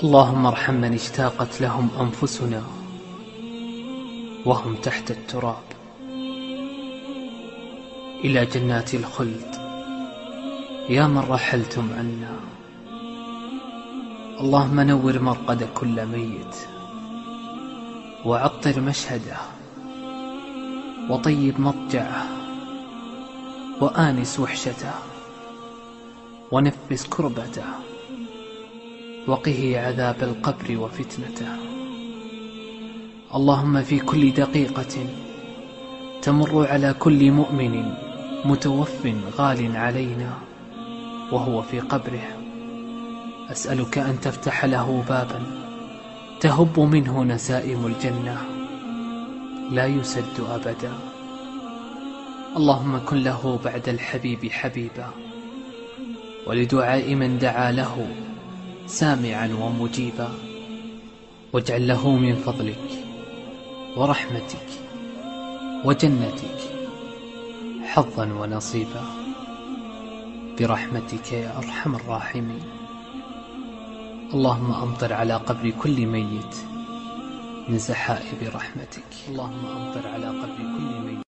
اللهم ارحم من اشتاقت لهم أنفسنا وهم تحت التراب إلى جنات الخلد يا من رحلتم عنا. اللهم نور مرقد كل ميت وعطر مشهده وطيب مضجعه وآنس وحشته ونفس كربته وقه عذاب القبر وفتنته. اللهم في كل دقيقة تمر على كل مؤمن متوف غال علينا وهو في قبره أسألك أن تفتح له بابا تهب منه نسائم الجنة لا يسد أبدا. اللهم كن له بعد الحبيب حبيبا ولدعاء من دعا له سامعا ومجيبا، واجعل له من فضلك ورحمتك وجنتك حظا ونصيبا برحمتك يا أرحم الراحمين. اللهم أمطر على قبر كل ميت من سحائب رحمتك. اللهم أمطر على قبر كل ميت